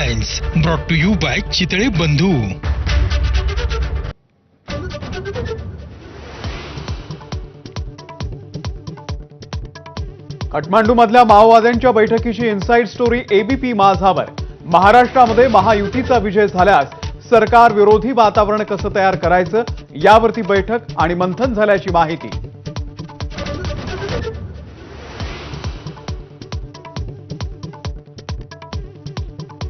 Headlines brought to you by Chitale Bandhu. काठमांडूमधल्या माओवाद्यांच्या बैठकीची inside story ABP माझावर। महाराष्ट्रामध्ये महायुतीचा विजय झाल्यास सरकार विरोधी वातावरण कसं तयार करायचं यावरती बैठक आणि मंथन झाल्याची माहिती।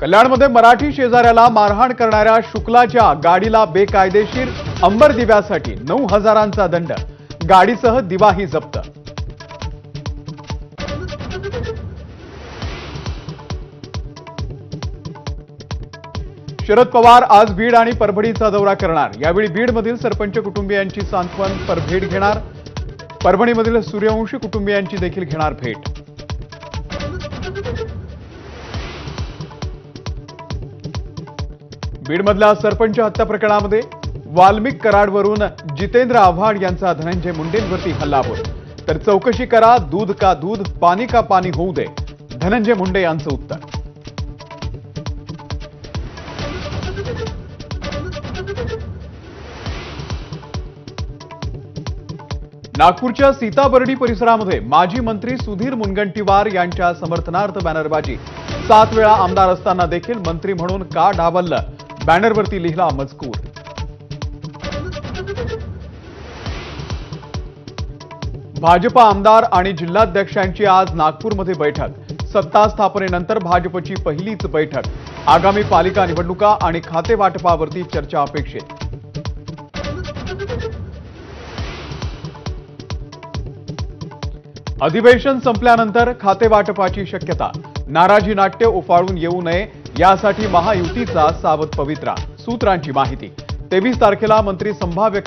कल्याणमध्ये मराठी शेजाऱ्याला मारहाण करणाऱ्या शुक्लाच्या गाडीला बेकायदेशीर अंबर दिव्यासाठी 9,000चा दंड, गाडीसह दिवाही जप्त। शरद पवार आज बीड आणि परभणीचा दौरा करणार। यावेळी बीडमधील सरपंच कुटुंबियांची सांत्वनपर भेट घेणार। परभणीमधील सूर्यवंशी कुटुंबियांची देखील घेणार भेट। बीडमधल्या सरपंच हत्या प्रकरणामध्ये वाल्मिक कराडवरून जितेंद्र आव्हाड यांचा धनंजय मुंडेंवरती हल्लाबोल। तर चौकशी करा, दूध का दूध, पाणी का पाणी होऊ दे, धनंजय मुंडे यांचं उत्तर। नागपूरच्या सीताबर्डी परिसरामध्ये माजी मंत्री सुधीर मुनगंटीवार यांच्या समर्थनार्थ बॅनरबाजी। 7 वेळा आमदार असताना देखील मंत्री म्हणून का डावललं, बॅनरवरती लिहिला मजकूर। भाजपा आमदार आणि जिल्हाध्यक्षांची आज नागपूरमध्ये बैठक। सत्ता स्थापनेनंतर भाजपची पहिलीच बैठक। आगामी पालिका निवडणुका आणि खाते वाटपावरती चर्चा अपेक्षित। अधिवेशन संपल्यानंतर खाते वाटपाची शक्यता। नाराजी नाट्य उफाळून येऊ नये यासाठी महायुतीचा सावध पवित्रा। सूत्रांची माहिती। 23 तारखेला मंत्री संभाव्य